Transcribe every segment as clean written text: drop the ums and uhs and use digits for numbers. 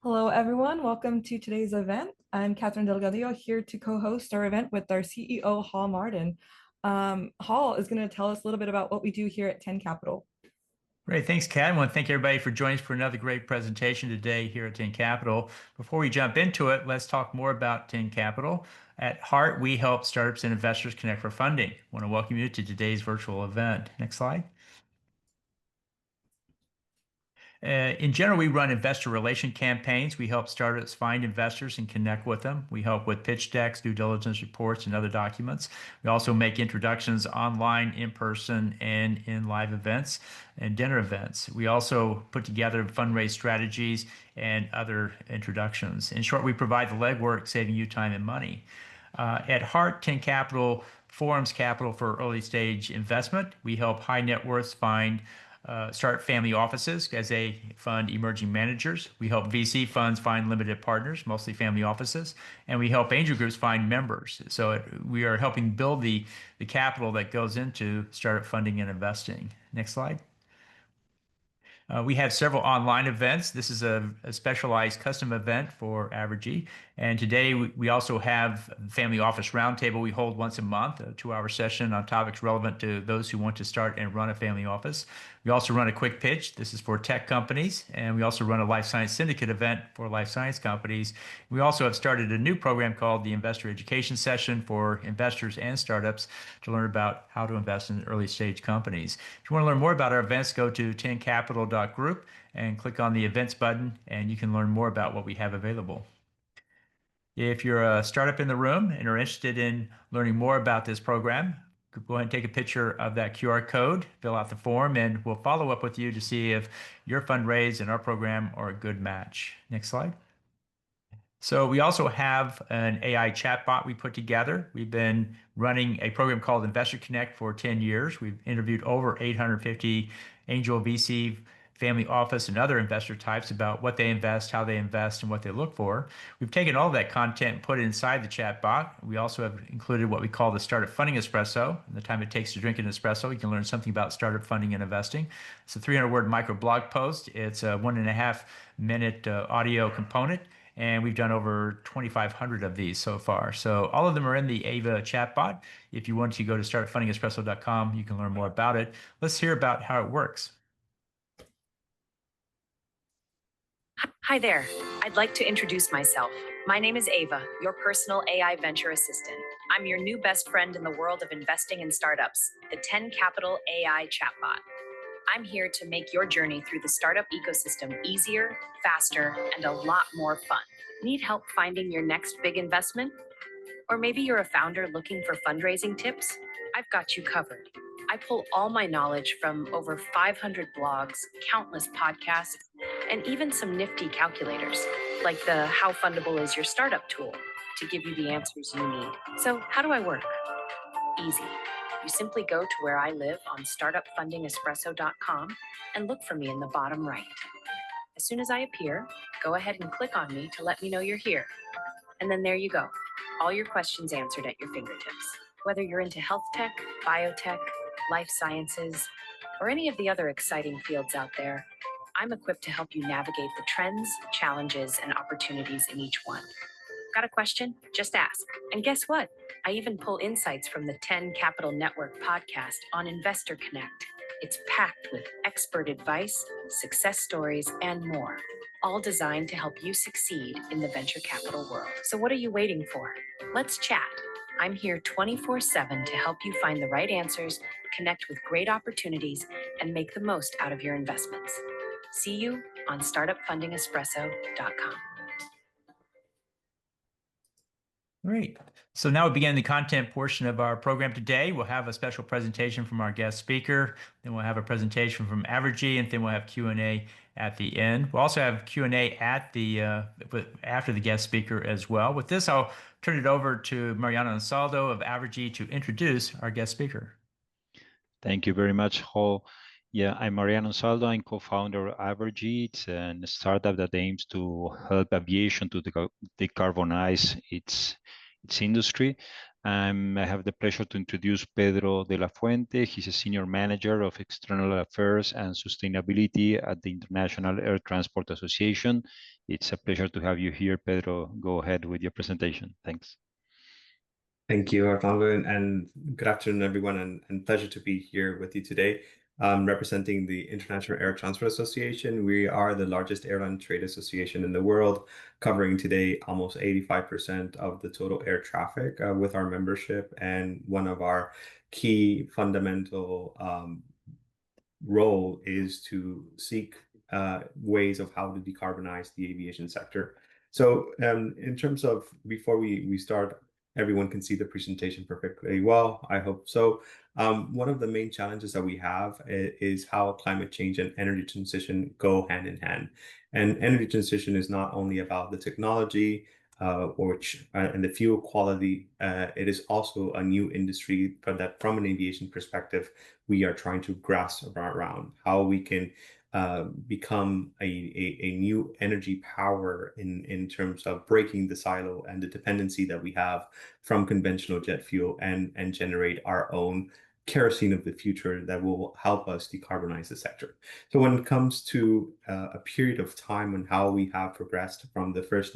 Hello, everyone. Welcome to today's event. I'm Catherine Delgadillo here to co-host our event with our CEO, Hall Martin. Hall is going to tell us a little bit about what we do here at 10 Capital. Great. Thanks, Kat. I want to thank everybody for joining us for another great presentation today here at 10 Capital. Before we jump into it, let's talk more about 10 Capital. At heart, we help startups and investors connect for funding. I want to welcome you to today's virtual event. Next slide. In general, we run investor relation campaigns. We help startups find investors and connect with them. We help with pitch decks, due diligence reports, and other documents. We also make introductions online, in person, and in live events and dinner events. We also put together fundraise strategies and other introductions. In short, we provide the legwork, saving you time and money. At heart, 10 Capital forms capital for early stage investment. We help high net worths start family offices as they fund emerging managers. We help VC funds find limited partners, mostly family offices, and we help angel groups find members. So we are helping build the capital that goes into startup funding and investing. Next slide. We have several online events. This is a specialized custom event for Avergy. And today we also have Family Office Roundtable we hold once a month, a 2-hour session on topics relevant to those who want to start and run a family office. We also run a quick pitch. This is for tech companies. And we also run a life science syndicate event for life science companies. We also have started a new program called the Investor Education Session for investors and startups to learn about how to invest in early stage companies. If you want to learn more about our events, go to 10capital.group and click on the events button, and you can learn more about what we have available. If you're a startup in the room and are interested in learning more about this program, go ahead and take a picture of that QR code, fill out the form, and we'll follow up with you to see if your fundraise and our program are a good match. Next slide. So we also have an AI chatbot we put together. We've been running a program called Investor Connect for 10 years. We've interviewed over 850 angel VC, family office, and other investor types about what they invest, how they invest, and what they look for. We've taken all that content and put it inside the chatbot. We also have included what we call the Startup Funding Espresso. And the time it takes to drink an espresso, you can learn something about startup funding and investing. It's a 300-word micro blog post. It's a 1.5-minute audio component. And we've done over 2,500 of these so far. So all of them are in the Ava chatbot. If you want to go to startupfundingespresso.com, you can learn more about it. Let's hear about how it works. Hi there. I'd like to introduce myself. My name is Ava, your personal AI venture assistant. I'm your new best friend in the world of investing in startups, the 10 Capital AI chatbot. I'm here to make your journey through the startup ecosystem easier, faster, and a lot more fun. Need help finding your next big investment? Or maybe you're a founder looking for fundraising tips? I've got you covered. I pull all my knowledge from over 500 blogs, countless podcasts, and even some nifty calculators, like the How Fundable Is Your Startup tool, to give you the answers you need. So how do I work? Easy. You simply go to where I live on startupfundingespresso.com and look for me in the bottom right. As soon as I appear, go ahead and click on me to let me know you're here. And then there you go. All your questions answered at your fingertips. Whether you're into health tech, biotech, life sciences, or any of the other exciting fields out there, I'm equipped to help you navigate the trends, challenges, and opportunities in each one. Got a question? Just ask. And guess what? I even pull insights from the 10 Capital Network podcast on Investor Connect. It's packed with expert advice, success stories, and more, all designed to help you succeed in the venture capital world. So what are you waiting for? Let's chat. I'm here 24/7 to help you find the right answers, connect with great opportunities, and make the most out of your investments. See you on startupfundingespresso.com. Great. So now we begin the content portion of our program today. We'll have a special presentation from our guest speaker. Then we'll have a presentation from Avergy, and then we'll have Q&A at the end. We'll also have Q&A at after the guest speaker as well. With this, I'll turn it over to Mariano Ansaldo of Avergy to introduce our guest speaker. Thank you very much, Hall. Yeah, I'm Mariano Ansaldo. I'm co-founder of Avergy. It's a startup that aims to help aviation to decarbonize its industry. I have the pleasure to introduce Pedro de la Fuente. He's a Senior Manager of External Affairs and Sustainability at the International Air Transport Association. It's a pleasure to have you here, Pedro. Go ahead with your presentation. Thanks. Thank you, Arnaldo, and good afternoon, everyone, and pleasure to be here with you today. Representing the International Air Transport Association. We are the largest airline trade association in the world, covering today almost 85% of the total air traffic with our membership. And one of our key fundamental role is to seek ways of how to decarbonize the aviation sector. So in terms of, before we start, everyone can see the presentation perfectly well, I hope so. One of the main challenges that we have is how climate change and energy transition go hand in hand. And energy transition is not only about the technology and the fuel quality, it is also a new industry that from an aviation perspective, we are trying to grasp around how we can become a new energy power in terms of breaking the silo and the dependency that we have from conventional jet fuel and generate our own kerosene of the future that will help us decarbonize the sector. So when it comes to a period of time and how we have progressed from the first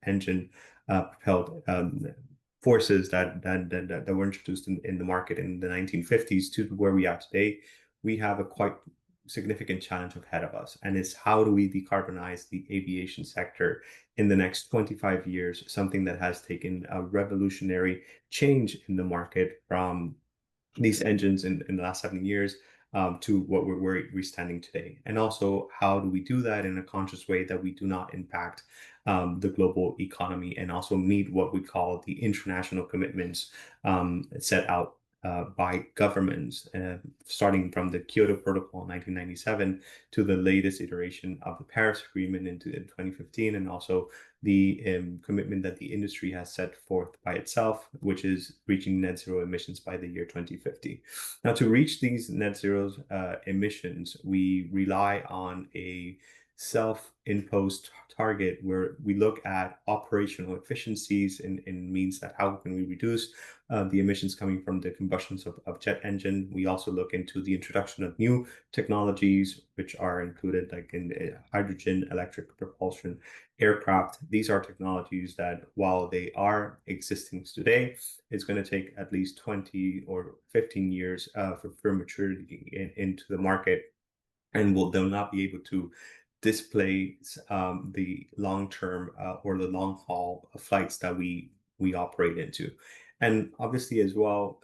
engine propelled forces that were introduced in the market in the 1950s to where we are today, we have a quite significant challenge ahead of us, and it's how do we decarbonize the aviation sector in the next 25 years, something that has taken a revolutionary change in the market from these engines in the last 7 years to what we're standing today. And also, how do we do that in a conscious way that we do not impact the global economy and also meet what we call the international commitments set out by governments, starting from the Kyoto Protocol in 1997 to the latest iteration of the Paris Agreement in 2015, and also the commitment that the industry has set forth by itself, which is reaching net zero emissions by the year 2050. Now, to reach these net zero emissions, we rely on a self-imposed target where we look at operational efficiencies in means that how can we reduce the emissions coming from the combustions of jet engine. We also look into the introduction of new technologies, which are included like in hydrogen, electric propulsion, aircraft. These are technologies that, while they are existing today, it's going to take at least 20 or 15 years for maturity into the market, and they'll not be able to displace the long-term or the long-haul flights that we operate into. And obviously as well,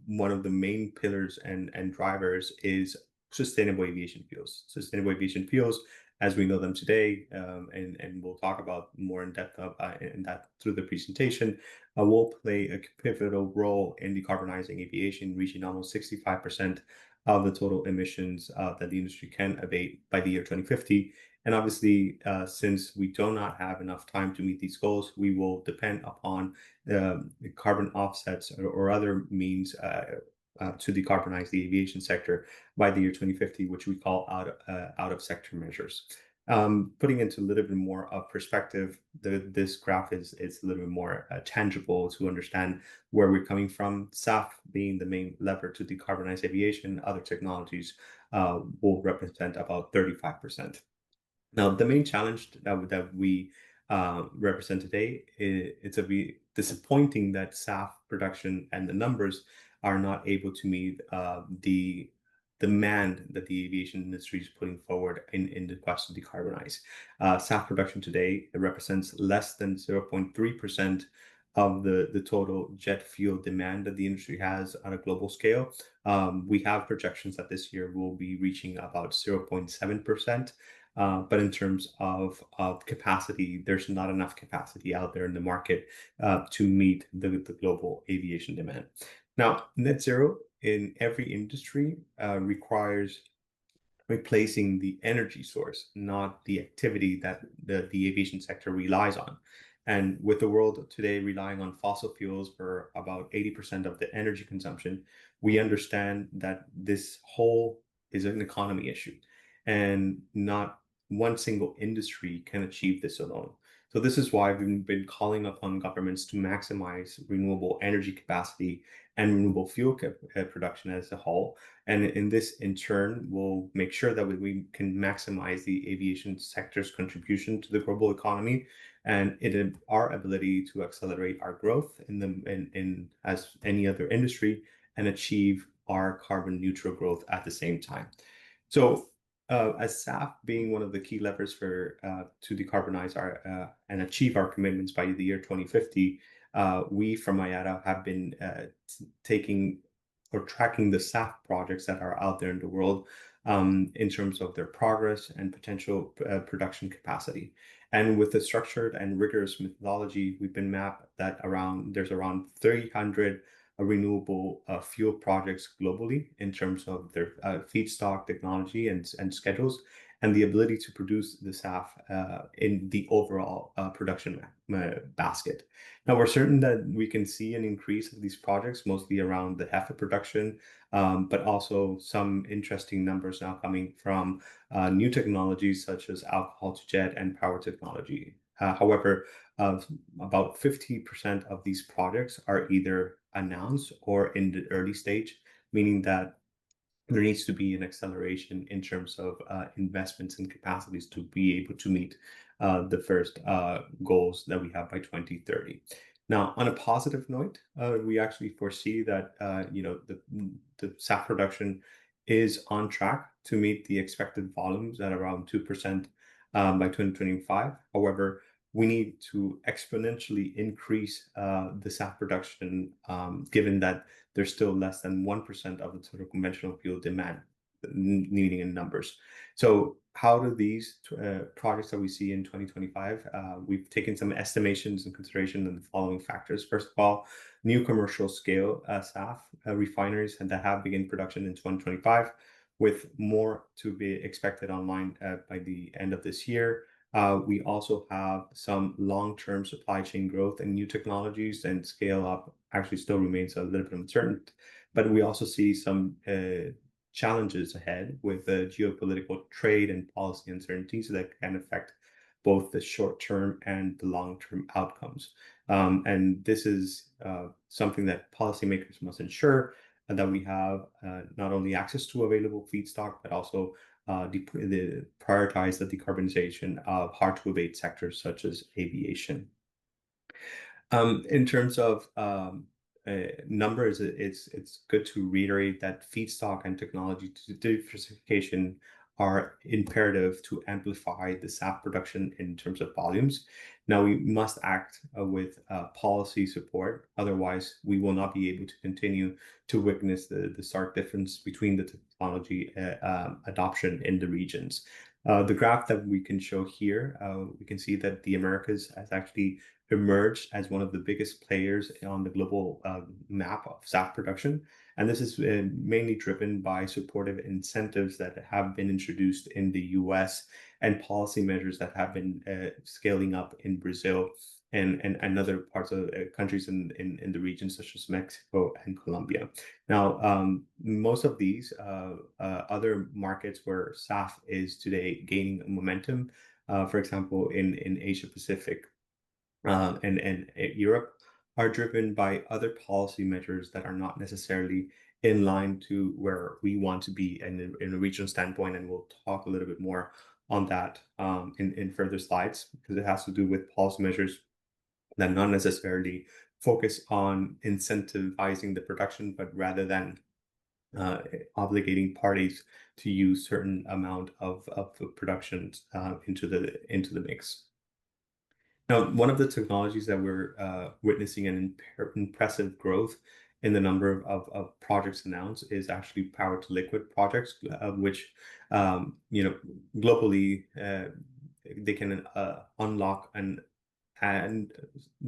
one of the main pillars and drivers is sustainable aviation fuels. Sustainable aviation fuels, as we know them today, and we'll talk about more in depth in that through the presentation, will play a pivotal role in decarbonizing aviation, reaching almost 65% of the total emissions that the industry can abate by the year 2050. And obviously, since we do not have enough time to meet these goals, we will depend upon the carbon offsets or other means to decarbonize the aviation sector by the year 2050, which we call out of sector measures. Putting into a little bit more of perspective, this graph is a little bit more tangible to understand where we're coming from. SAF being the main lever to decarbonize aviation, other technologies will represent about 35%. Now, the main challenge that we represent today, it's a bit disappointing that SAF production and the numbers are not able to meet the demand that the aviation industry is putting forward in the quest to decarbonize. SAF production today, it represents less than 0.3% of the total jet fuel demand that the industry has on a global scale. We have projections that this year will be reaching about 0.7%. But in terms of capacity, there's not enough capacity out there in the market to meet the global aviation demand. Now, net zero in every industry requires replacing the energy source, not the activity that the aviation sector relies on. And with the world today relying on fossil fuels for about 80% of the energy consumption, we understand that this whole is an economy issue, and not one single industry can achieve this alone. So this is why we've been calling upon governments to maximize renewable energy capacity and renewable fuel production as a whole. And in this, in turn, will make sure that we can maximize the aviation sector's contribution to the global economy and our ability to accelerate our growth in as any other industry and achieve our carbon neutral growth at the same time. So as SAF being one of the key levers for to decarbonize our and achieve our commitments by the year 2050, we from IATA have been taking or tracking the SAF projects that are out there in the world in terms of their progress and potential production capacity. And with the structured and rigorous methodology, we've been mapped that there's around 300 renewable fuel projects globally in terms of their feedstock technology and schedules, and the ability to produce the SAF in the overall production basket. Now, we're certain that we can see an increase of these projects, mostly around the HEFA production, but also some interesting numbers now coming from new technologies such as alcohol to jet and power technology. However, about 50% of these projects are either announced or in the early stage, meaning that there needs to be an acceleration in terms of investments and capacities to be able to meet the first goals that we have by 2030. Now, on a positive note, we actually foresee that the SAF production is on track to meet the expected volumes at around 2% by 2025. However, we need to exponentially increase the SAF production, given that there's still less than 1% of the total conventional fuel demand needing in numbers. So how do these projects that we see in 2025, we've taken some estimations and consideration in the following factors. First of all, new commercial scale SAF refineries that have begun production in 2025, with more to be expected online by the end of this year. We also have some long-term supply chain growth and new technologies, and scale up actually still remains a little bit uncertain. But we also see some challenges ahead with geopolitical trade and policy uncertainties that can affect both the short-term and the long-term outcomes. And this is something that policymakers must ensure that we have not only access to available feedstock, but also prioritize the decarbonization of hard-to-abate sectors such as aviation. In terms of numbers, it's good to reiterate that feedstock and technology diversification are imperative to amplify the SAF production in terms of volumes. Now, we must act with policy support. Otherwise, we will not be able to continue to witness the stark difference between the technology adoption in the regions. The graph that we can show here, we can see that the Americas has actually emerged as one of the biggest players on the global map of SAF production. And this is mainly driven by supportive incentives that have been introduced in the US and policy measures that have been scaling up in Brazil and other parts of countries in the region, such as Mexico and Colombia. Now, most of these other markets where SAF is today gaining momentum, for example, in Asia Pacific and Europe, are driven by other policy measures that are not necessarily in line to where we want to be in a regional standpoint. And we'll talk a little bit more on that in further slides, because it has to do with policy measures that not necessarily focus on incentivizing the production, but rather than obligating parties to use certain amount of production into the mix. Now, one of the technologies that we're witnessing an impressive growth in the number of projects announced is actually power to liquid projects, which globally they can unlock and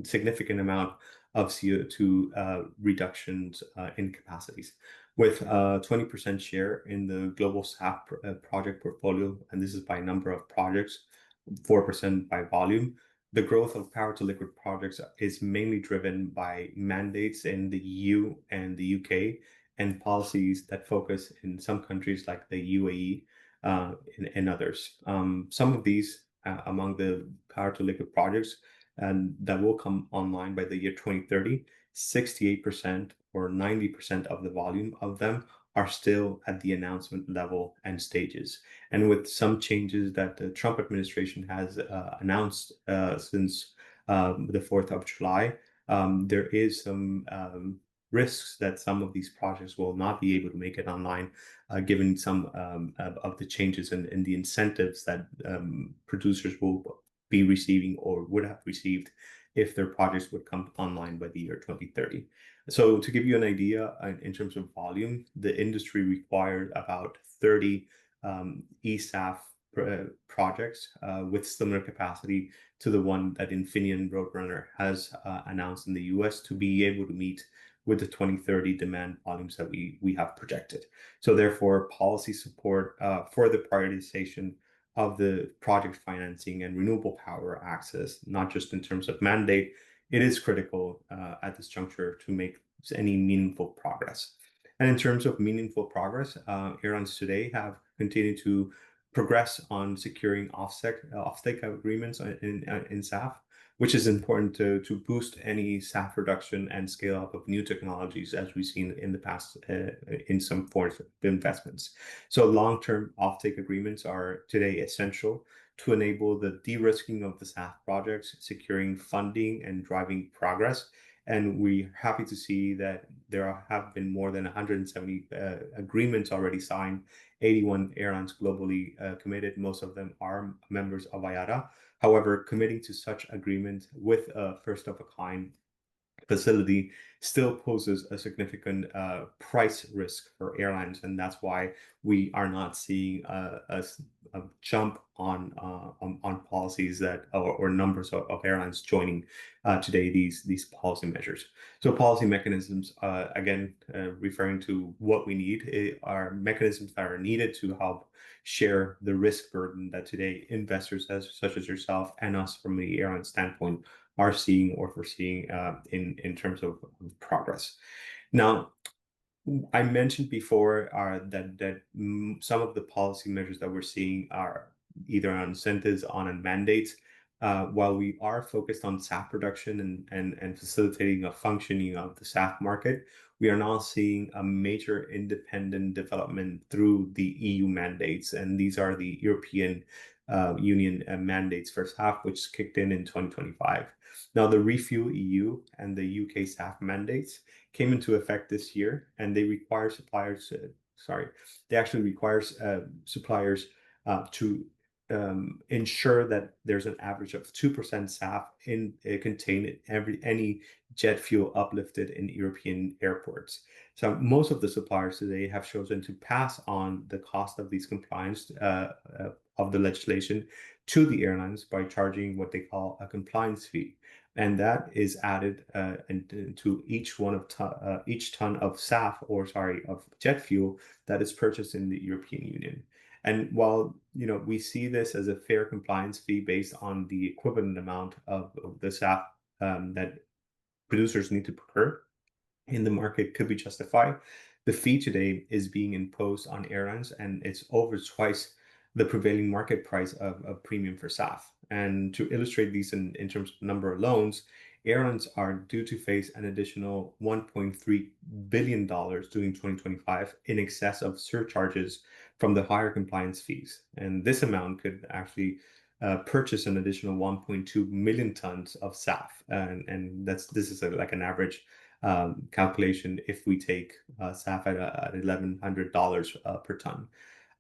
significant amount of CO2 reductions in capacities, with 20% share in the global SAF project portfolio, and this is by number of projects, 4% by volume. The growth of power to liquid projects is mainly driven by mandates in the EU and the UK and policies that focus in some countries like the UAE and others. Some of these among the power to liquid projects and that will come online by the year 2030, 68% or 90% of the volume of them are still at the announcement level and stages. And with some changes that the Trump administration has announced since the 4th of July, there is some risks that some of these projects will not be able to make it online, given some of the changes in the incentives that producers will be receiving or would have received if their projects would come online by the year 2030. So to give you an idea in terms of volume, the industry required about 30 eSAF projects with similar capacity to the one that Infineon Roadrunner has announced in the US to be able to meet with the 2030 demand volumes that we have projected. So therefore, policy support for the prioritization of the project financing and renewable power access, not just in terms of mandate, it is critical at this juncture to make any meaningful progress. And in terms of meaningful progress, airlines today have continued to progress on securing offtake agreements in SAF, which is important to boost any SAF reduction and scale up of new technologies as we've seen in the past in some forms of investments. So long-term offtake agreements are today essential to enable the de-risking of the SAF projects, securing funding and driving progress. And we're happy to see that there have been more than 170 agreements already signed, 81 airlines globally committed. Most of them are members of IATA. However, committing to such agreement with a first-of-a-kind facility still poses a significant price risk for airlines, and that's why we are not seeing a jump on policies that or numbers of airlines joining today these policy measures. So policy mechanisms, again, referring to what we need, are mechanisms that are needed to help share the risk burden that today investors such as yourself and us from the airline standpoint are seeing or foreseeing in terms of progress. Now, I mentioned before that some of the policy measures that we're seeing are either on incentives, on mandates. While we are focused on SAF production and facilitating a functioning of the SAF market, we are now seeing a major independent development through the EU mandates, and these are the European Union mandates for SAF, which kicked in 2025. Now, the Refuel EU and the UK SAF mandates came into effect this year, and they require suppliers. They actually require suppliers to ensure that there's an average of 2% SAF contained in any jet fuel uplifted in European airports. So most of the suppliers today have chosen to pass on the cost of these compliance of the legislation to the airlines by charging what they call a compliance fee. And that is added to each ton of SAF of jet fuel that is purchased in the European Union. And while we see this as a fair compliance fee based on the equivalent amount of the SAF that producers need to procure in the market could be justified, the fee today is being imposed on airlines, and it's over twice the prevailing market price of premium for SAF. And to illustrate these in terms of number of loans, airlines are due to face an additional $1.3 billion during 2025 in excess of surcharges from the higher compliance fees. And this amount could actually purchase an additional 1.2 million tons of SAF. And this is like an average calculation if we take SAF at $1,100 per ton.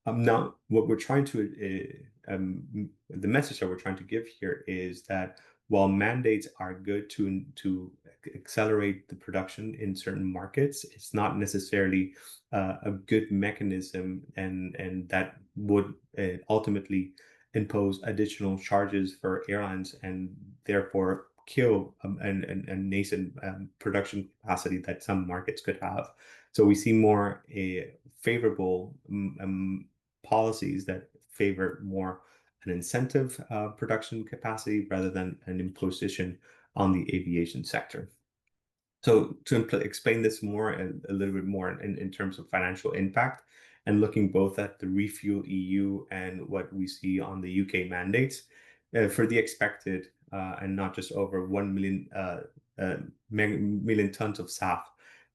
Now, what we're trying to, the message that we're trying to give here is that while mandates are good to accelerate the production in certain markets, it's not necessarily a good mechanism, and that would ultimately impose additional charges for airlines and therefore kill a nascent production capacity that some markets could have. So we see more favorable policies that favor more an incentive production capacity rather than an imposition on the aviation sector. So to explain this more, a little bit more in terms of financial impact, and looking both at the Refuel EU and what we see on the UK mandates, for the expected and not just over 1 million tons of SAF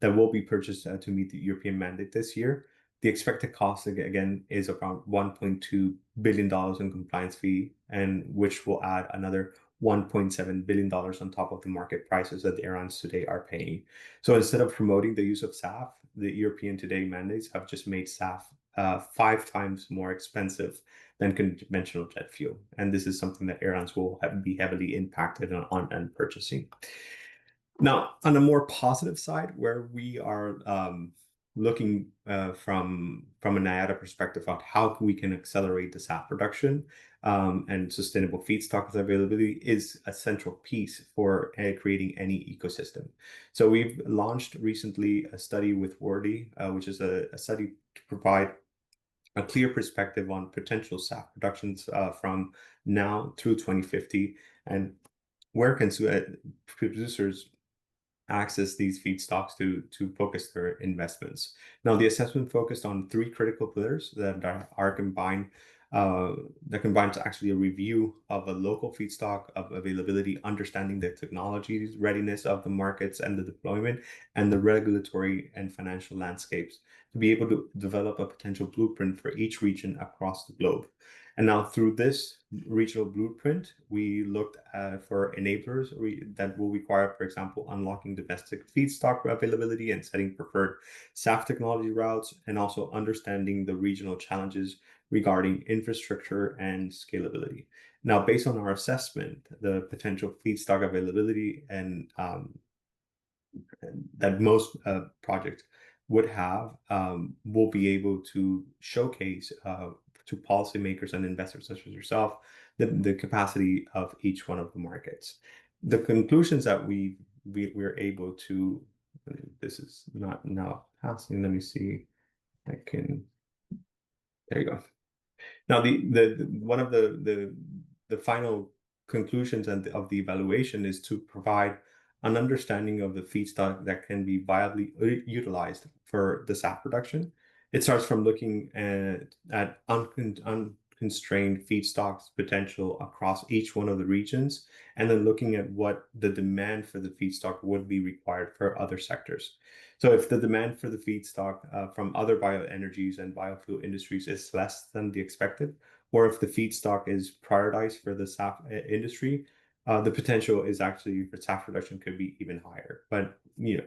that will be purchased to meet the European mandate this year. The expected cost again is around $1.2 billion in compliance fee, and which will add another $1.7 billion on top of the market prices that the airlines today are paying. So instead of promoting the use of SAF, the European today mandates have just made SAF 5 times more expensive than conventional jet fuel. And this is something that airlines will be heavily impacted on and purchasing. Now, on a more positive side, where we are looking from an IATA perspective on how we can accelerate the SAF production and sustainable feedstock availability, is a central piece for creating any ecosystem. So we've launched recently a study with Wordy, which is a study to provide a clear perspective on potential SAF productions from now through 2050, and where can producers access these feedstocks to focus their investments. Now, the assessment focused on 3 critical pillars that are combined to actually a review of a local feedstock of availability, understanding the technologies, readiness of the markets and the deployment, and the regulatory and financial landscapes to be able to develop a potential blueprint for each region across the globe. And now through this regional blueprint, we looked for enablers that will require, for example, unlocking domestic feedstock availability and setting preferred SAF technology routes, and also understanding the regional challenges regarding infrastructure and scalability. Now, based on our assessment, the potential feedstock availability and that most projects would have will be able to showcase to policymakers and investors such as yourself the capacity of each one of the markets. The conclusions that we're able to, this is not now passing, let me see, I can, there you go. Now, one of the final conclusions of the evaluation is to provide an understanding of the feedstock that can be viably utilized for the SAF production. It starts from looking at unconstrained feedstocks potential across each one of the regions, and then looking at what the demand for the feedstock would be required for other sectors. So if the demand for the feedstock from other bioenergies and biofuel industries is less than the expected, or if the feedstock is prioritized for the SAF industry, the potential is actually for SAF production could be even higher. But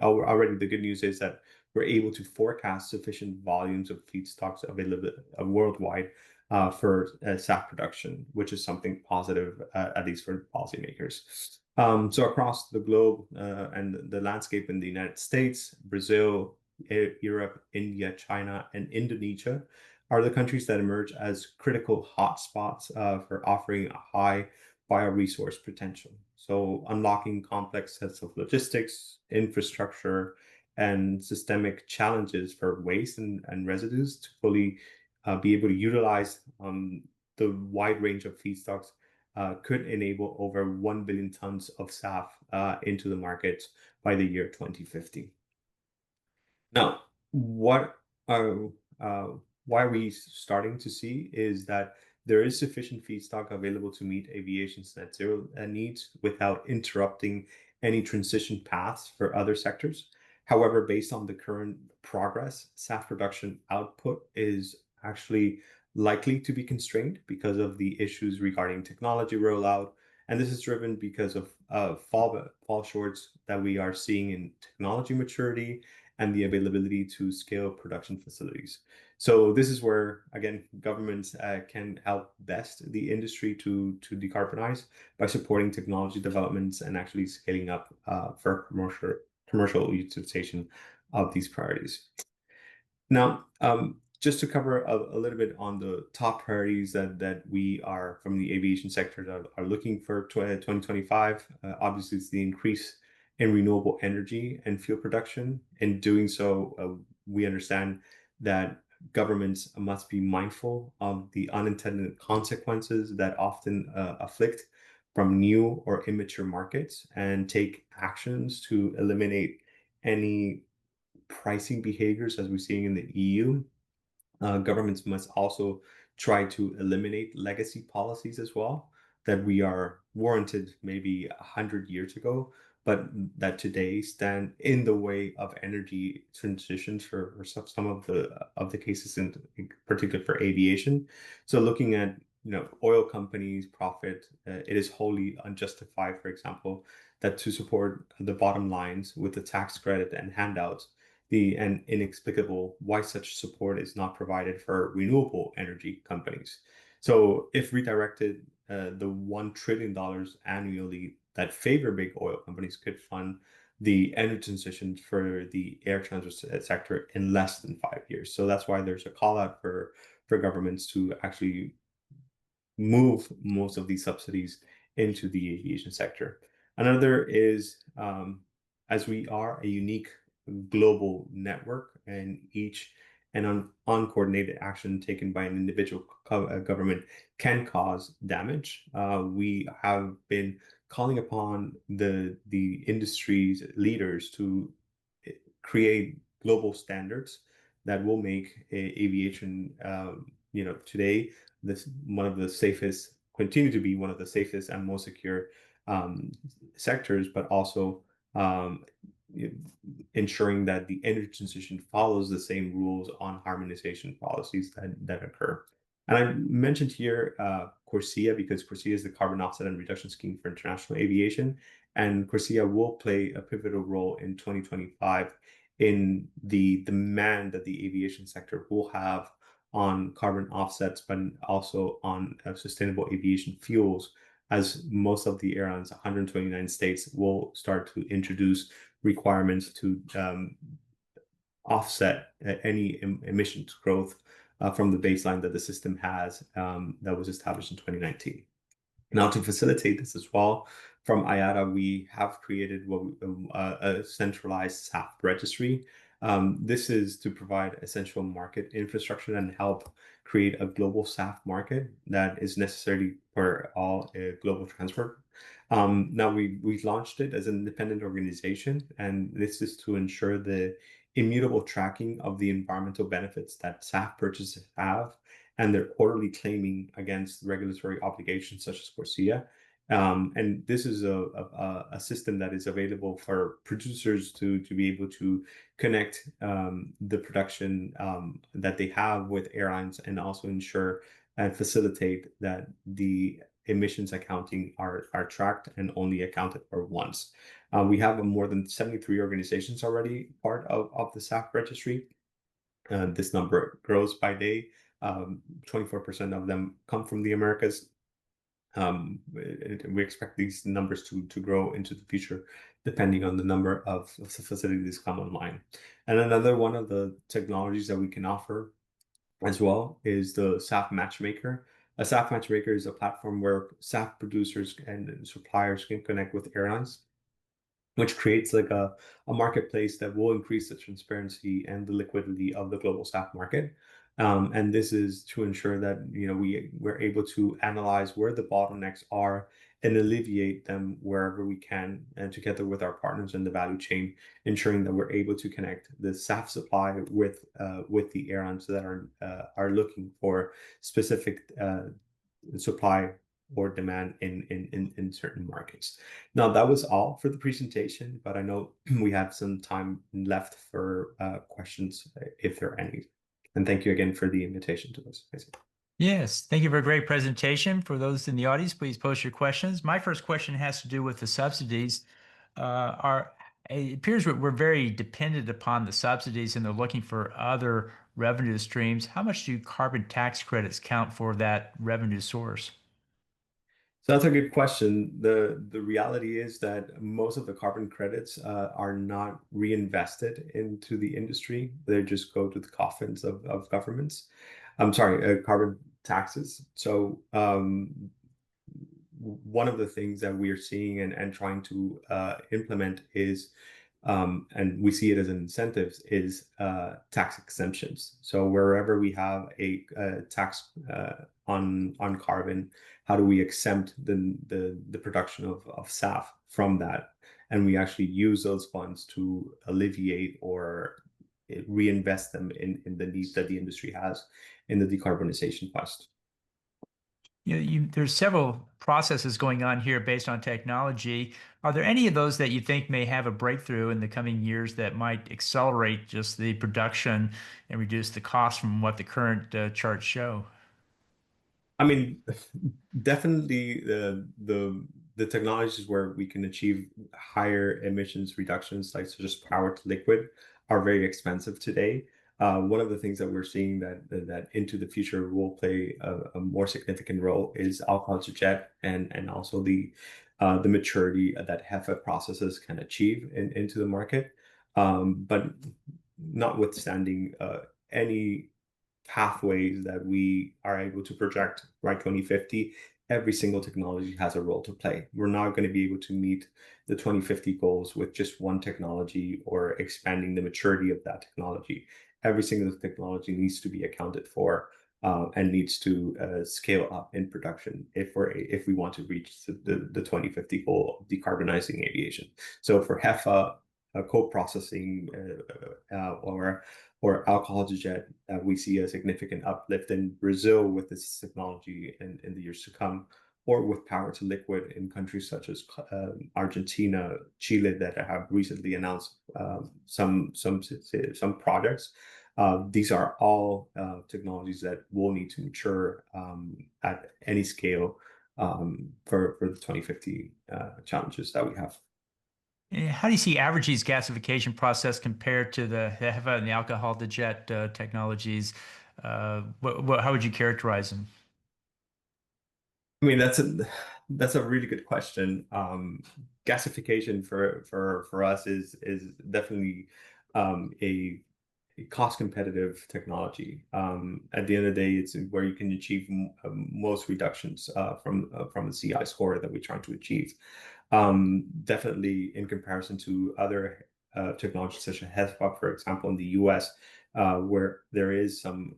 already the good news is that we're able to forecast sufficient volumes of feedstocks available worldwide for SAF production, which is something positive, at least for policymakers. So across the globe and the landscape in the United States, Brazil, Europe, India, China, and Indonesia are the countries that emerge as critical hotspots for offering a high bioresource potential. So unlocking complex sets of logistics, infrastructure, and systemic challenges for waste and residues to fully be able to utilize the wide range of feedstocks could enable over 1 billion tons of SAF into the market by the year 2050. Now, why are we starting to see is that there is sufficient feedstock available to meet aviation's net zero needs without interrupting any transition paths for other sectors. However, based on the current progress, SAF production output is actually likely to be constrained because of the issues regarding technology rollout. And this is driven because of fall shorts that we are seeing in technology maturity and the availability to scale production facilities. So this is where, again, governments can help best the industry to decarbonize by supporting technology developments and actually scaling up for commercial utilization of these priorities. Now, just to cover a little bit on the top priorities that we are from the aviation sector that are looking for 2025, obviously it's the increase in renewable energy and fuel production. In doing so, we understand that governments must be mindful of the unintended consequences that often afflict from new or immature markets and take actions to eliminate any pricing behaviors as we're seeing in the EU. Governments must also try to eliminate legacy policies as well that we are warranted maybe 100 years ago, but that today stand in the way of energy transitions for some of the cases, in particular for aviation. So looking at oil companies' profit, it is wholly unjustified, for example, that to support the bottom lines with the tax credit and handouts, and inexplicable why such support is not provided for renewable energy companies. So if redirected, the $1 trillion annually that favor big oil companies could fund the energy transition for the air transport sector in less than 5 years. So that's why there's a call out for governments to actually move most of these subsidies into the aviation sector. Another is, as we are a unique global network, and each uncoordinated action taken by an individual government can cause damage. We have been calling upon the industry's leaders to create global standards that will make aviation, today, continue to be one of the safest and most secure sectors, but also ensuring that the energy transition follows the same rules on harmonization policies that occur. And I mentioned here CORSIA, because CORSIA is the Carbon Offset and Reduction Scheme for International Aviation, and CORSIA will play a pivotal role in 2025 in the demand that the aviation sector will have on carbon offsets, but also on sustainable aviation fuels, as most of the airlines, 129 states, will start to introduce requirements to offset any emissions growth from the baseline that the system has, that was established in 2019. Now, to facilitate this as well, from IATA, we have created a centralized SAF registry. This is to provide essential market infrastructure and help create a global SAF market that is necessary for all global transport. Now, we've launched it as an independent organization, and this is to ensure the immutable tracking of the environmental benefits that SAF purchases have, and their orderly claiming against regulatory obligations such as CORSIA. And this is a system that is available for producers to be able to connect the production that they have with airlines, and also ensure and facilitate that the emissions accounting are tracked and only accounted for once. We have more than 73 organizations already part of the SAF registry. This number grows by day. 24% of them come from the Americas. We expect these numbers to grow into the future, depending on the number of facilities come online. And another one of the technologies that we can offer as well is the SAF Matchmaker. A SAF Matchmaker is a platform where SAF producers and suppliers can connect with airlines, which creates like a marketplace that will increase the transparency and the liquidity of the global SAF market. And this is to ensure that we're able to analyze where the bottlenecks are and alleviate them wherever we can, and together with our partners in the value chain, ensuring that we're able to connect the SAF supply with the airlines that are looking for specific supply or demand in certain markets. Now, that was all for the presentation, but I know we have some time left for questions, if there are any. And thank you again for the invitation to this. Yes, thank you for a great presentation. For those in the audience, please post your questions. My first question has to do with the subsidies. It appears we're very dependent upon the subsidies, and they're looking for other revenue streams. How much do carbon tax credits count for that revenue source? So that's a good question. The reality is that most of the carbon credits are not reinvested into the industry. They just go to the coffins of governments. I'm sorry, carbon taxes. So one of the things that we are seeing and trying to implement is, and we see it as an incentive, is tax exemptions. So wherever we have a tax on carbon, how do we exempt the production of SAF from that? And we actually use those funds to alleviate or reinvest them in the needs that the industry has in the decarbonization quest. There's several processes going on here based on technology. Are there any of those that you think may have a breakthrough in the coming years that might accelerate just the production and reduce the cost from what the current charts show? I mean, definitely the technologies where we can achieve higher emissions reductions, like such as power to liquid, are very expensive today. One of the things that we're seeing that into the future will play a more significant role is alcohol to jet, and also the maturity that HEFA processes can achieve into the market. But notwithstanding any pathways that we are able to project by 2050, every single technology has a role to play. We're not going to be able to meet the 2050 goals with just one technology or expanding the maturity of that technology. Every single technology needs to be accounted for, and needs to scale up in production if we want to reach the 2050 goal of decarbonizing aviation. So for HEFA, co-processing, or alcohol to jet, we see a significant uplift in Brazil with this technology in the years to come, or with power to liquid in countries such as Argentina, Chile, that have recently announced some projects. These are all technologies that will need to mature at any scale for the 2050 challenges that we have. And how do you see Avergy's gasification process compared to the HEFA and the alcohol to jet technologies? How would you characterize them? I mean, that's a really good question. Gasification for us is definitely a cost competitive technology. At the end of the day, it's where you can achieve most reductions from the CI score that we're trying to achieve. Definitely in comparison to other technologies such as HEFA, for example, in the US, where there is some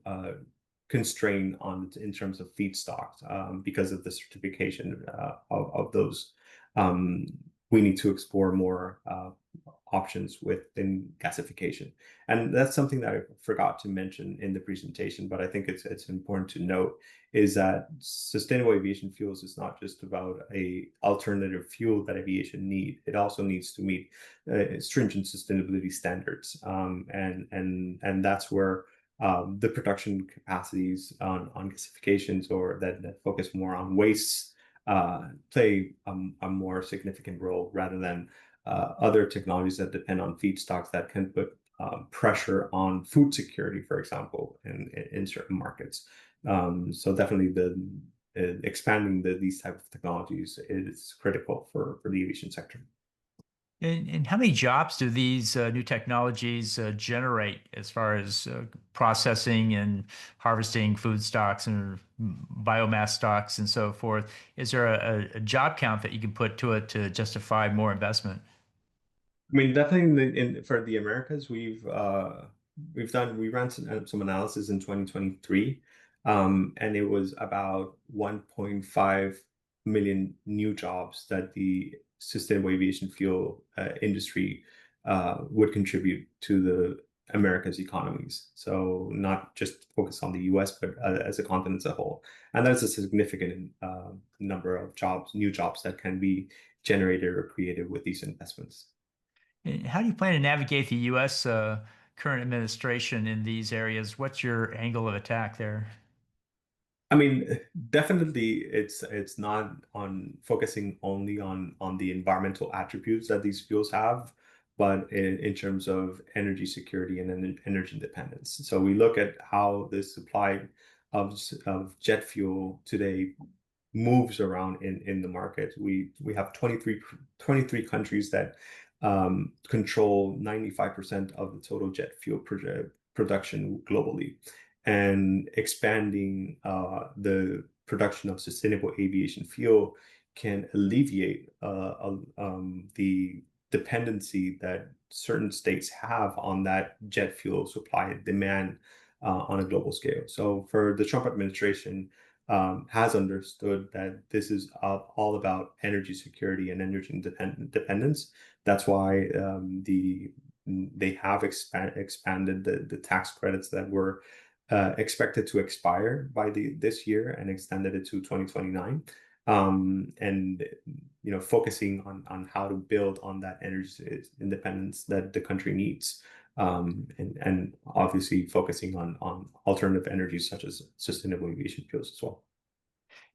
constraint in terms of feedstocks because of the certification of those. We need to explore more options within gasification. And that's something that I forgot to mention in the presentation, but I think it's important to note is that sustainable aviation fuels is not just about a alternative fuel that aviation need. It also needs to meet stringent sustainability standards. And that's where the production capacities on gasifications or that focus more on wastes play a more significant role rather than other technologies that depend on feedstocks that can put pressure on food security, for example, in certain markets. So definitely expanding these type of technologies is critical for the aviation sector. And how many jobs do these new technologies generate as far as processing and harvesting food stocks and biomass stocks and so forth? Is there a job count that you can put to it to justify more investment? I mean, definitely for the Americas, we ran some analysis in 2023, and it was about 1.5 million new jobs that the sustainable aviation fuel industry would contribute to the America's economies. So not just focus on the US, but as a continent as a whole. And that's a significant number of jobs, new jobs that can be generated or created with these investments. And how do you plan to navigate the U.S. Current administration in these areas? What's your angle of attack there? I mean, definitely it's not on focusing only on the environmental attributes that these fuels have, but in terms of energy security and energy independence. So we look at how the supply of jet fuel today moves around in the market. We have 23 countries that control 95% of the total jet fuel production globally, and expanding the production of sustainable aviation fuel can alleviate the dependency that certain states have on that jet fuel supply and demand on a global scale. So for the Trump administration, has understood that this is all about energy security and energy independence. That's why they have expanded the tax credits that were expected to expire by this year and extended it to 2029. And focusing on how to build on that energy independence that the country needs, and obviously focusing on alternative energies such as sustainable aviation fuels as well.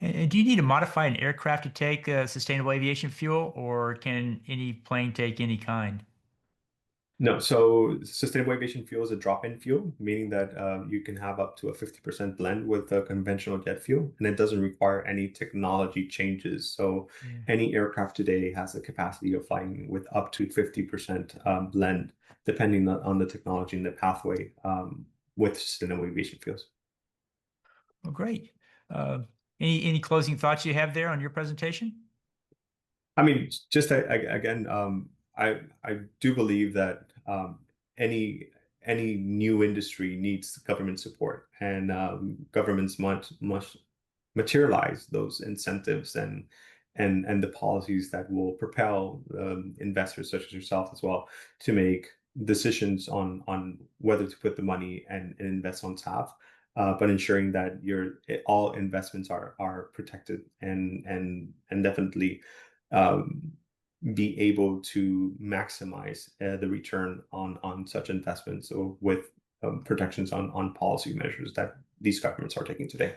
And do you need to modify an aircraft to take sustainable aviation fuel, or can any plane take any kind? No, so sustainable aviation fuel is a drop-in fuel, meaning that you can have up to a 50% blend with a conventional jet fuel, and it doesn't require any technology changes. So any aircraft today has the capacity of flying with up to 50% blend, depending on the technology and the pathway with sustainable aviation fuels. Well, great. Any closing thoughts you have there on your presentation? I mean, just again, I do believe that any new industry needs government support, and governments must materialize those incentives and the policies that will propel investors such as yourself as well to make decisions on whether to put the money and invest on SAF, but ensuring that all investments are protected and definitely be able to maximize the return on such investments, so with protections on policy measures that these governments are taking today.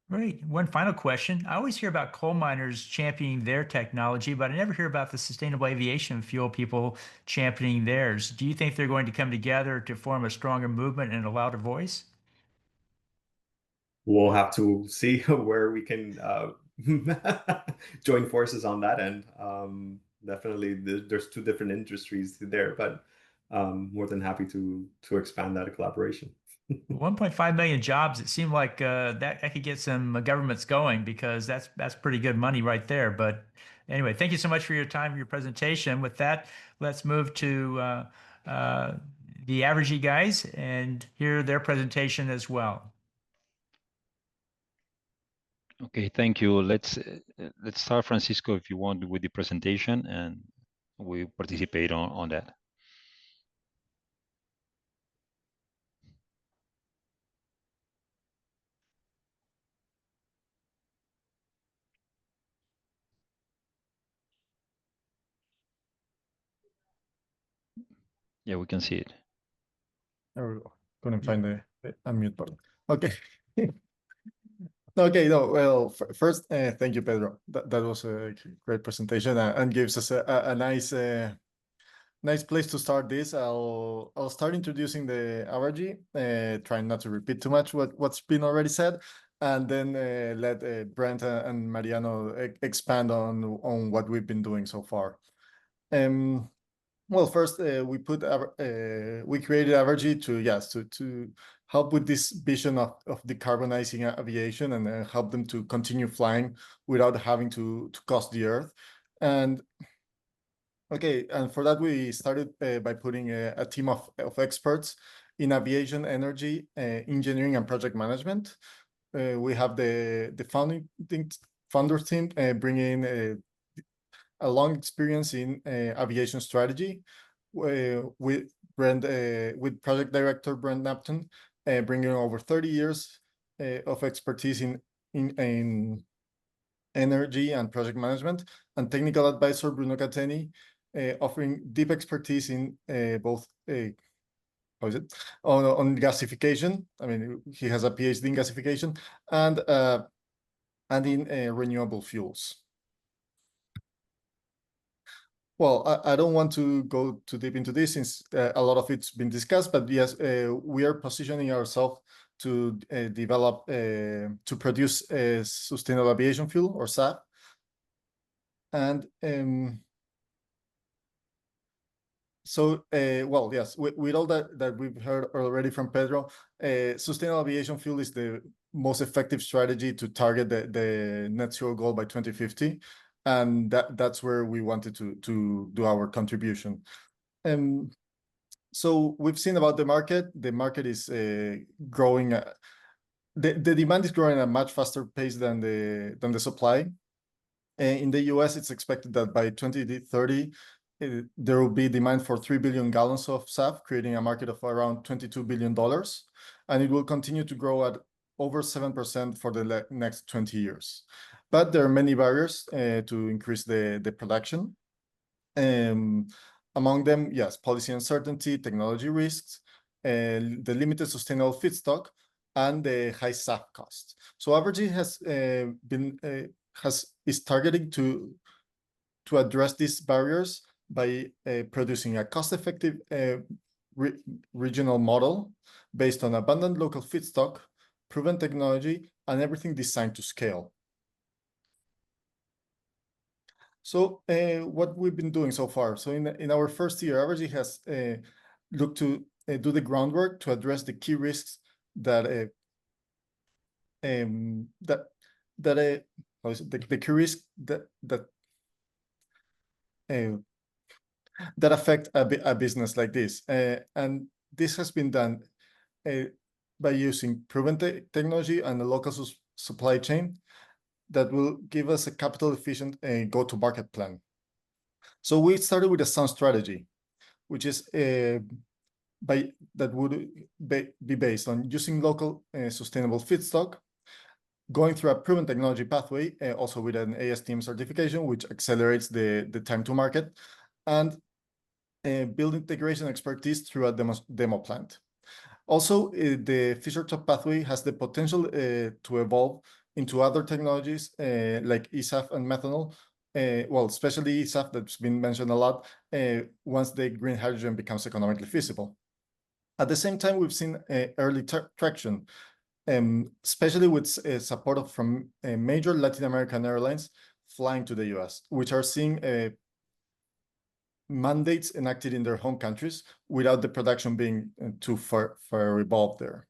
Great. One final question. I always hear about coal miners championing their technology, but I never hear about the sustainable aviation fuel people championing theirs. Do you think they're going to come together to form a stronger movement and a louder voice? We'll have to see where we can join forces on that end. Definitely, there's two different industries there, but more than happy to expand that collaboration. 1.5 million jobs. It seemed like that could get some governments going, because that's pretty good money right there. But anyway, thank you so much for your time and your presentation. With that, let's move to the Avergy guys and hear their presentation as well. Okay, thank you. Let's start, Francisco, if you want, with the presentation, and we participate on that. Yeah, we can see it. There we go. Couldn't find the unmute button. Okay. Okay, no, well, first, thank you, Pedro. That was a great presentation, and gives us a nice place to start this. I'll start introducing the Avergy, trying not to repeat too much what's been already said, and then let Brent and Mariano expand on what we've been doing so far. Well, first, we created Avergy to help with this vision of decarbonizing aviation, and help them to continue flying without having to cost the earth. And okay, and for that we started by putting a team of experts in aviation, energy, engineering, and project management. We have the founder team bringing a long experience in aviation strategy, with project director Brent Napton, bringing over 30 years of expertise in energy and project management, and technical advisor Bruno Cateni, offering deep expertise in both on gasification. I mean, he has a PhD in gasification, and in renewable fuels. Well, I don't want to go too deep into this, since a lot of it's been discussed, but yes, we are positioning ourselves to develop, to produce a sustainable aviation fuel, or SAF. And so, well, yes, with all that we've heard already from Pedro, sustainable aviation fuel is the most effective strategy to target the net zero goal by 2050. And that's where we wanted to do our contribution. So we've seen about the market. The market is growing. The demand is growing at a much faster pace than the supply. In the US, it's expected that by 2030, there will be demand for 3 billion gallons of SAF, creating a market of around $22 billion. and it will continue to grow at over 7% for the next 20 years. But there are many barriers to increase the production. Among them, yes, policy uncertainty, technology risks, the limited sustainable feedstock, and the high SAF cost. So Avergy is targeting to address these barriers by producing a cost-effective regional model based on abundant local feedstock, proven technology, and everything designed to scale. So what we've been doing so far. So in our first year, Avergy has looked to do the groundwork to address the key risks that the key risks that affect a business like this. And this has been done by using proven technology and a local supply chain that will give us a capital efficient go-to-market plan. So we started with a sound strategy, which is that would be based on using local sustainable feedstock, going through a proven technology pathway, also with an ASTM certification, which accelerates the time to market, and build integration expertise through a demo plant. Also, the Fischer-Tropsch pathway has the potential to evolve into other technologies like eSAF and methanol, well, especially eSAF that's been mentioned a lot, once the green hydrogen becomes economically feasible. At the same time, we've seen early traction, especially with support from major Latin American airlines flying to the US, which are seeing mandates enacted in their home countries without the production being too far evolved there.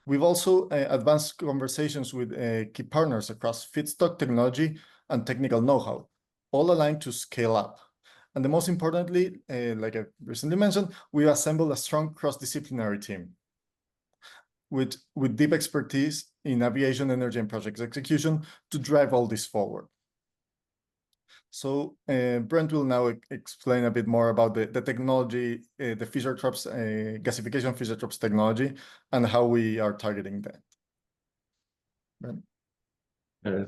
We've also advanced conversations with key partners across feedstock technology and technical know-how, all aligned to scale up. And the most importantly, like I recently mentioned, we assembled a strong cross-disciplinary team with deep expertise in aviation, energy, and project execution to drive all this forward. So Brent will now explain a bit more about the technology, the Fischer-Tropsch gasification Fischer-Tropsch technology, and how we are targeting that. Brent?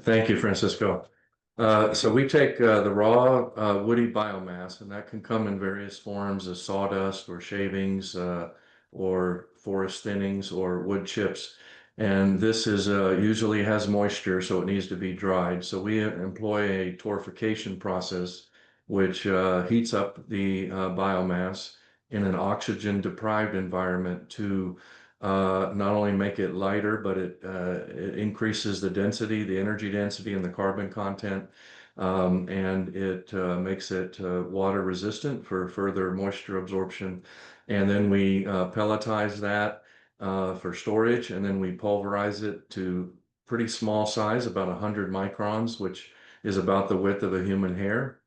Thank you, Francisco. So we take the raw woody biomass, and that can come in various forms as sawdust or shavings or forest thinnings or wood chips. And this is usually has moisture, so it needs to be dried. So we employ a torrefication process, which heats up the biomass in an oxygen-deprived environment to not only make it lighter, but it increases the density, the energy density, and the carbon content, and it makes it water resistant for further moisture absorption. And then we pelletize that for storage, and then we pulverize it to pretty small size, about 100 microns, which is about the width of a human hair.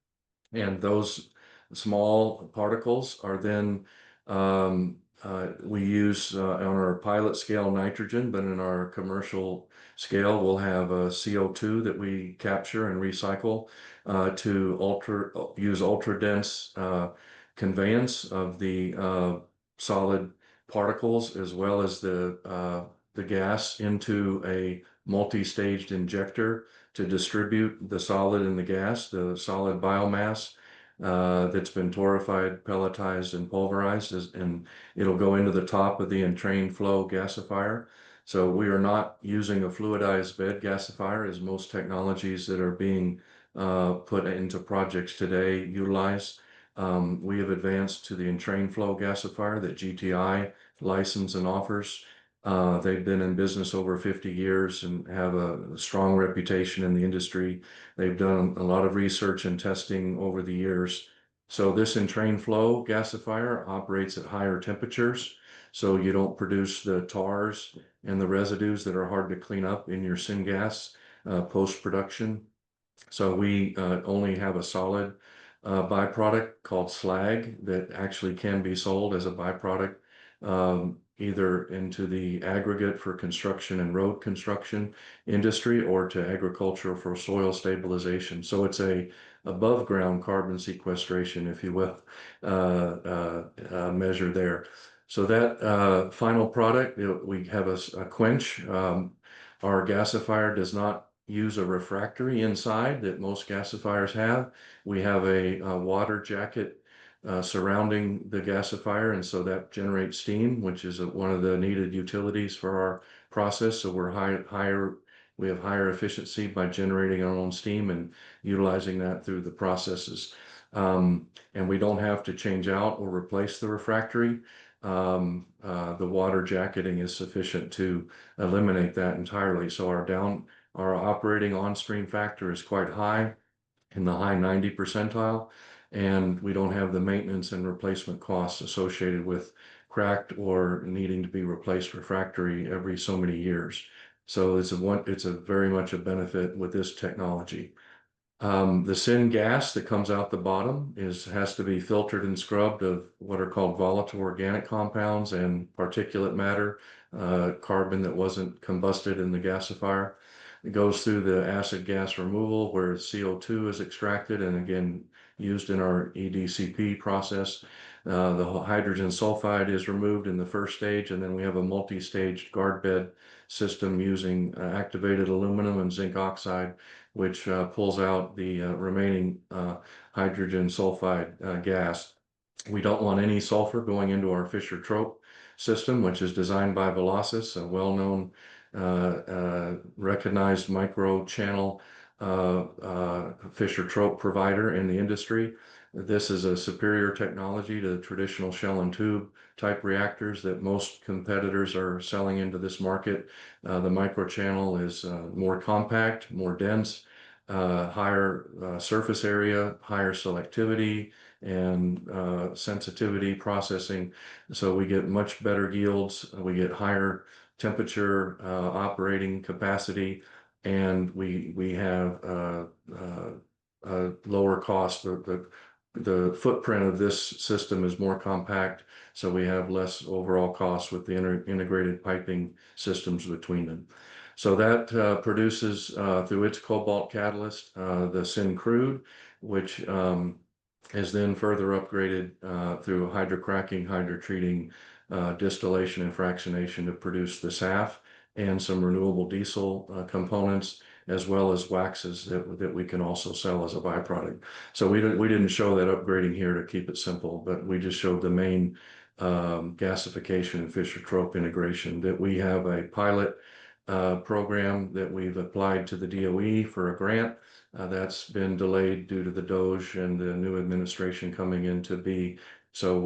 And those small particles are then we use on our pilot scale nitrogen, but in our commercial scale, we'll have a CO2 that we capture and recycle to use ultra dense conveyance of the solid particles as well as the gas into a multi-staged injector to distribute the solid and the gas, the solid biomass that's been torrefied, pelletized, and pulverized, and it'll go into the top of the entrained flow gasifier. So we are not using a fluidized bed gasifier as most technologies that are being put into projects today utilize. We have advanced to the entrained flow gasifier that GTI license and offers. They've been in business over 50 years and have a strong reputation in the industry. They've done a lot of research and testing over the years. So this entrained flow gasifier operates at higher temperatures, so you don't produce the tars and the residues that are hard to clean up in your syngas post-production. So we only have a solid byproduct called slag that actually can be sold as a byproduct either into the aggregate for construction and road construction industry or to agriculture for soil stabilization. So it's a above ground carbon sequestration, if you will, measure there. So that final product, we have a quench. Our gasifier does not use a refractory inside that most gasifiers have. We have a water jacket surrounding the gasifier, and so that generates steam, which is one of the needed utilities for our process. So we have higher efficiency by generating our own steam and utilizing that through the processes. And we don't have to change out or replace the refractory. The water jacketing is sufficient to eliminate that entirely. So our operating on-stream factor is quite high, in the high 90 percentile, and we don't have the maintenance and replacement costs associated with cracked or needing to be replaced refractory every so many years. So it's a very much a benefit with this technology. The syngas that comes out the bottom has to be filtered and scrubbed of what are called volatile organic compounds and particulate matter, carbon that wasn't combusted in the gasifier. It goes through the acid gas removal where CO2 is extracted and again used in our EDCP process. The hydrogen sulfide is removed in the first stage, and then we have a multi-staged guard bed system using activated aluminum and zinc oxide, which pulls out the remaining hydrogen sulfide gas. We don't want any sulfur going into our Fischer-Tropsch system, which is designed by Velocis, a well-known recognized micro-channel Fischer-Tropsch provider in the industry. This is a superior technology to traditional shell and tube type reactors that most competitors are selling into this market. The microchannel is more compact, more dense, higher surface area, higher selectivity, and sensitivity processing. So we get much better yields, we get higher temperature operating capacity, and we have a lower cost. The footprint of this system is more compact, so we have less overall costs with the integrated piping systems between them. So that produces through its cobalt catalyst the syn crude, which is then further upgraded through hydrocracking, hydrotreating, distillation, and fractionation to produce the SAF and some renewable diesel components, as well as waxes that we can also sell as a byproduct. So we didn't show that upgrading here to keep it simple, but we just showed the main gasification and Fischer-Tropsch integration. That we have a pilot program that we've applied to the DOE for a grant. That's been delayed due to the DOGE and the new administration coming in to be. So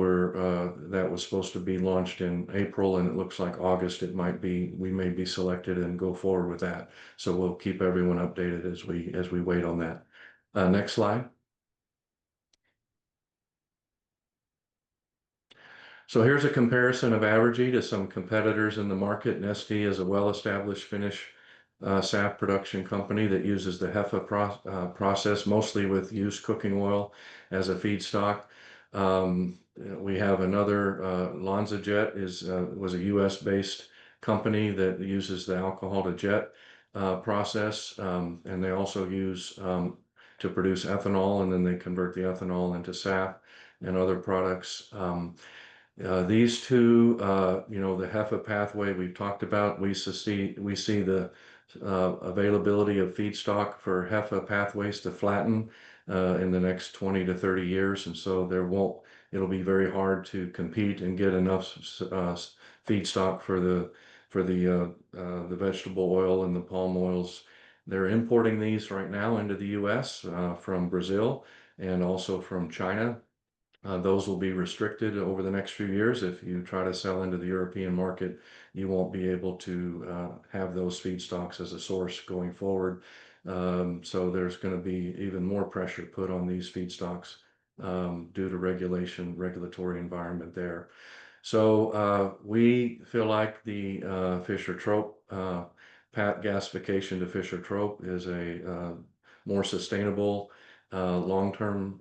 that was supposed to be launched in April, and it looks like August we may be selected and go forward with that. So we'll keep everyone updated as we wait on that. Next slide. So here's a comparison of Avergy to some competitors in the market. Neste is a well-established Finnish SAF production company that uses the HEFA process, mostly with used cooking oil as a feedstock. We have another, LanzaJet was a US-based company that uses the alcohol to jet process, and they also use to produce ethanol, and then they convert the ethanol into SAF and other products. These two, the HEFA pathway we've talked about, we see the availability of feedstock for HEFA pathways to flatten in the next 20 to 30 years, and so it'll be very hard to compete and get enough feedstock for the vegetable oil and the palm oils. They're importing these right now into the US from Brazil and also from China. Those will be restricted over the next few years. If you try to sell into the European market, you won't be able to have those feedstocks as a source going forward. So there's going to be even more pressure put on these feedstocks due to regulatory environment there. So we feel like the Fischer-Tropsch gasification to Fischer-Tropsch is a more sustainable, long-term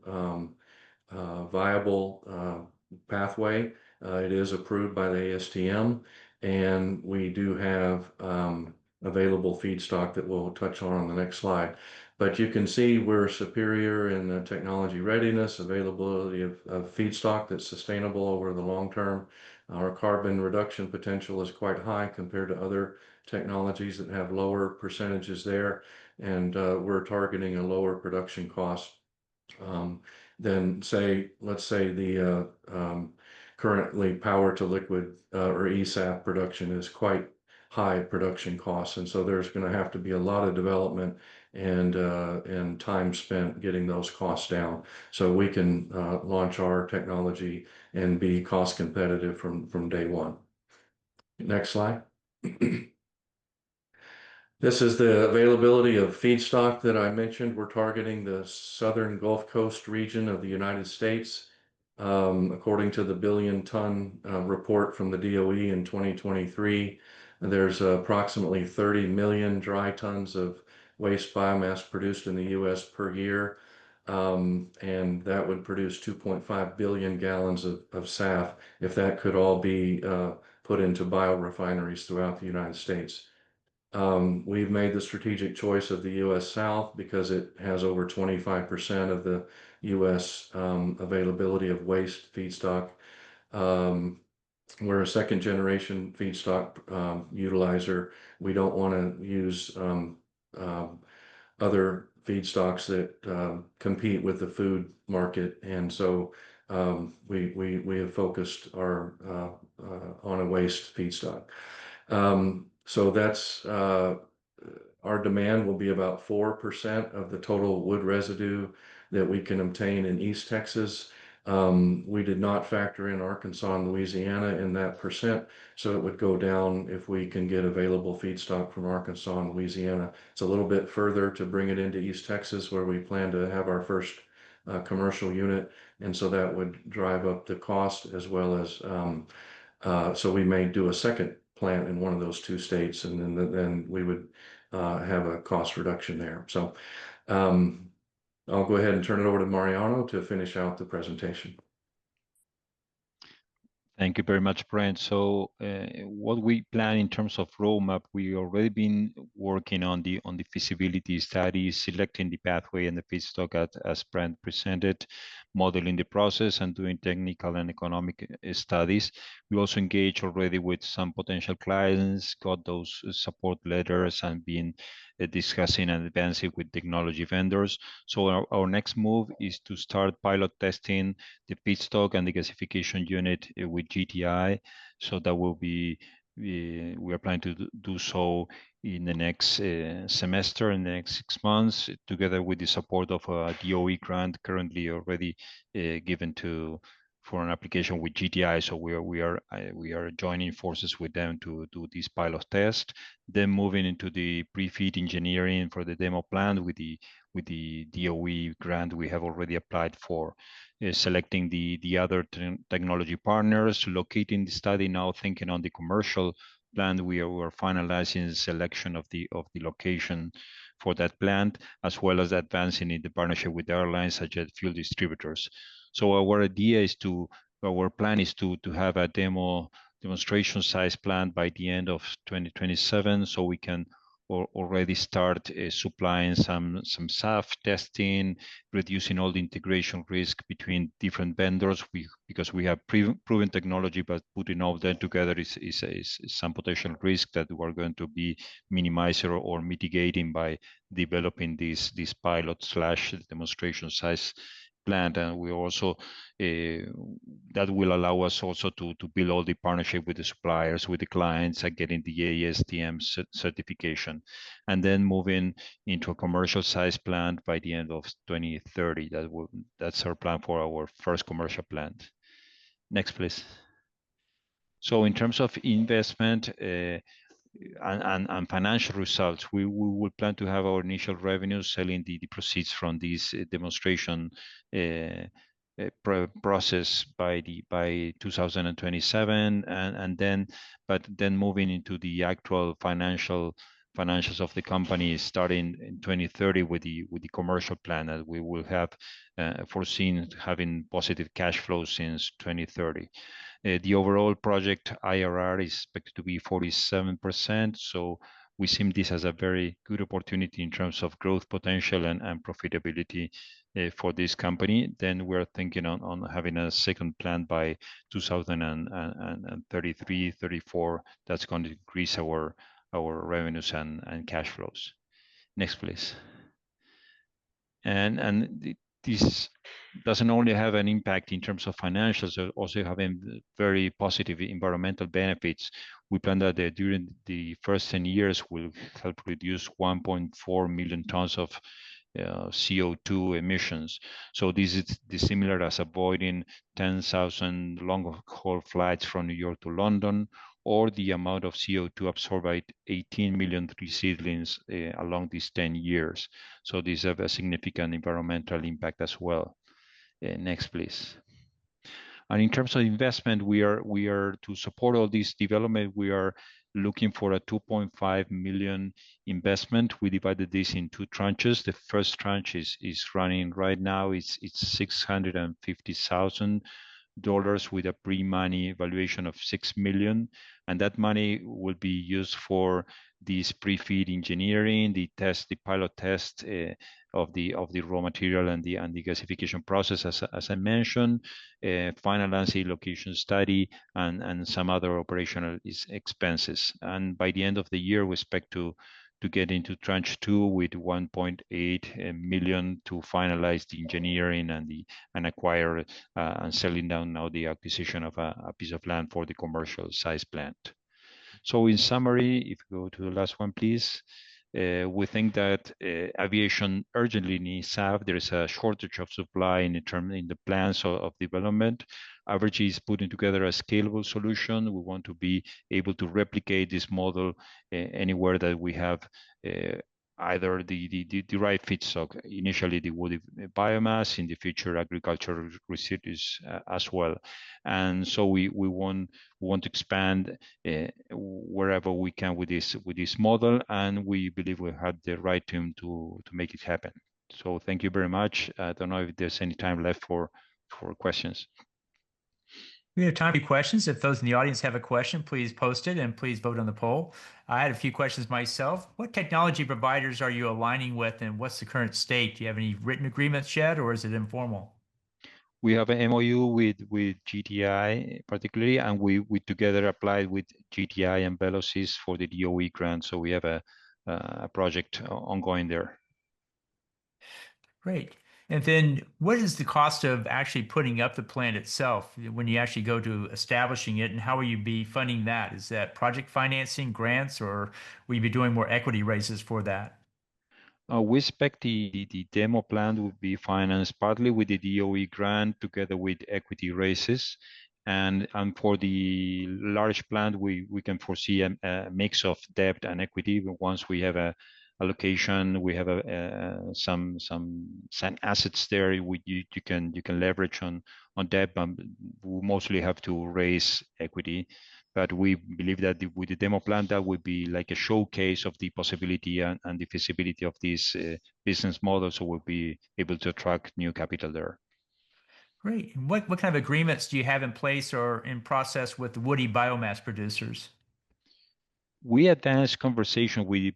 viable pathway. It is approved by the ASTM, and we do have available feedstock that we'll touch on the next slide. But you can see we're superior in the technology readiness, availability of feedstock that's sustainable over the long term, Our carbon reduction potential is quite high compared to other technologies that have lower percentages there, and we're targeting a lower production cost than let's say the currently power to liquid or ESAF production is quite high production costs, and so there's going to have to be a lot of development and time spent getting those costs down, so we can launch our technology and be cost competitive from day one. Next slide. This is the availability of feedstock that I mentioned. We're targeting the southern Gulf Coast region of the United States. According to the billion-ton report from the DOE in 2023, there's approximately 30 million dry tons of waste biomass produced in the U.S. per year, and that would produce 2.5 billion gallons of SAF if that could all be put into biorefineries throughout the United States. We've made the strategic choice of the U.S. South because it has over 25% of the U.S. Availability of waste feedstock. We're a second generation feedstock utilizer. We don't want to use other feedstocks that compete with the food market, and so we have focused our on a waste feedstock. So that's our demand will be about 4% of the total wood residue that we can obtain in East Texas. We did not factor in Arkansas and Louisiana in that percent, so it would go down if we can get available feedstock from Arkansas and Louisiana. It's a little bit further to bring it into East Texas, where we plan to have our first commercial unit, and so that would drive up the cost as well as so we may do a second plant in one of those two states, and then we would have a cost reduction there. So I'll go ahead and turn it over to Mariano to finish out the presentation. Thank you very much, Brent. So what we plan in terms of roadmap, we already been working on the feasibility studies, selecting the pathway and the feedstock as Brent presented, modeling the process and doing technical and economic studies. We also engaged already with some potential clients, got those support letters, and been discussing and advancing with technology vendors. So our next move is to start pilot testing the feedstock and the gasification unit with GTI. So that will be, we are planning to do so in the next semester, in the next 6 months, together with the support of a DOE grant currently already given for an application with GTI. So we are joining forces with them to do this pilot test. Then moving into the pre-FEED engineering for the demo plant with the DOE grant we have already applied for. Selecting the other technology partners, locating the study now, thinking on the commercial plant. We are finalizing the selection of the location for that plant, as well as advancing in the partnership with airlines such as fuel distributors. So our plan is to have a demonstration size plant by the end of 2027, so we can already start supplying some SAF testing, reducing all the integration risk between different vendors. Because we have proven technology, but putting all that together is some potential risk that we're going to be minimizing or mitigating by developing this pilot / demonstration size plant. And we also that will allow us also to build all the partnership with the suppliers, with the clients, and getting the ASTM certification, and then moving into a commercial size plant by the end of 2030. That's our plan for our first commercial plant. Next, please. So in terms of investment and financial results, we will plan to have our initial revenues selling the proceeds from this demonstration process by 2027, and then moving into the actual financials of the company starting in 2030 with the commercial plan that we will have foreseen having positive cash flow since 2030. The overall project IRR is expected to be 47%, so we see this as a very good opportunity in terms of growth potential and profitability for this company. Then we're thinking on having a second plant by 2033, 34. That's going to increase our revenues and cash flows. Next, please. And this doesn't only have an impact in terms of financials, but also having very positive environmental benefits. We plan that during the first 10 years will help reduce 1.4 million tons of CO2 emissions. So this is similar as avoiding 10,000 long-haul flights from New York to London, or the amount of CO2 absorbed by 18 million tree seedlings along these 10 years. So these have a significant environmental impact as well. Next, please. And in terms of investment, we are to support all this development, we are looking for a 2.5 million investment. We divided this in two tranches. The first tranche is running right now. It's $650,000 with a pre-money valuation of 6 million, and that money will be used for this pre-feed engineering, the pilot test of the raw material and the gasification process, as I mentioned, finalizing location study and some other operational expenses. And by the end of the year, we expect to get into tranche 2 with 1.8 million to finalize the engineering and acquire and selling down now the acquisition of a piece of land for the commercial size plant. So in summary, if you go to the last one, please. We think that aviation urgently needs SAF. There is a shortage of supply in the plans of development. Avergy is putting together a scalable solution. We want to be able to replicate this model anywhere that we have either the right feedstock, initially the woody biomass, in the future agricultural residues as well. And so we want to expand wherever we can with this model, and we believe we have the right team to make it happen. So thank you very much. I don't know if there's any time left for questions. We have time for questions. If those in the audience have a question, please post it and please vote on the poll. I had a few questions myself. What technology providers are you aligning with, and what's the current state? Do you have any written agreements yet, or is it informal? We have an MOU with GTI particularly, and we together applied with GTI and Velocys for the DOE grant. So we have a project ongoing there. Great. And then what is the cost of actually putting up the plant itself when you actually go to establishing it, and how will you be funding that? Is that project financing, grants, or will you be doing more equity raises for that? We expect the demo plant will be financed partly with the DOE grant together with equity raises. And for the large plant, we can foresee a mix of debt and equity. Once we have a location, we have some assets there you can leverage on debt, but we mostly have to raise equity. But we believe that with the demo plant, that would be like a showcase of the possibility and the feasibility of this business model, so we'll be able to attract new capital there. Great. And what kind of agreements do you have in place or in process with the woody biomass producers? We advanced conversation with the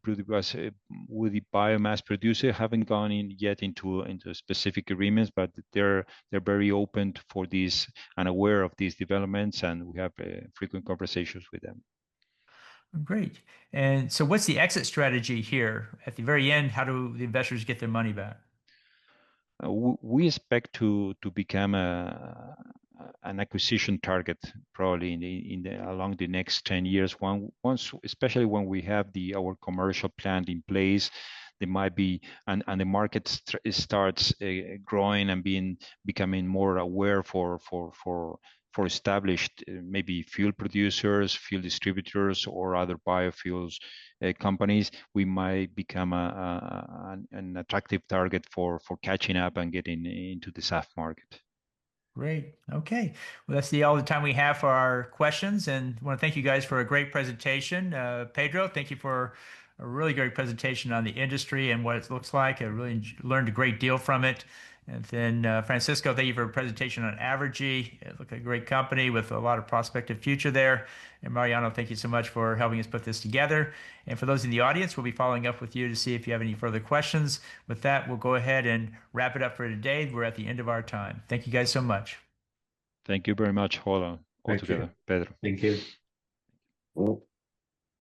biomass producer. Haven't gone in yet into specific agreements, but they're very open for this and aware of these developments, and we have frequent conversations with them. Great. And so what's the exit strategy here? At the very end, how do the investors get their money back? We expect to become an acquisition target probably along the next 10 years. Once, especially when we have our commercial plant in place, there might be and the market starts growing and becoming more aware for established maybe fuel producers, fuel distributors, or other biofuels companies. We might become an attractive target for catching up and getting into the SAF market. Great. Okay. Well, that's all the time we have for our questions. And I want to thank you guys for a great presentation. Pedro, thank you for a really great presentation on the industry and what it looks like. I really learned a great deal from it. And then Francisco, thank you for a presentation on Avergy. It looked like a great company with a lot of prospective future there. And Mariano, thank you so much for helping us put this together. And for those in the audience, we'll be following up with you to see if you have any further questions. With that, we'll go ahead and wrap it up for today. We're at the end of our time. Thank you guys so much. Thank you very much, all together, Pedro. Thank you.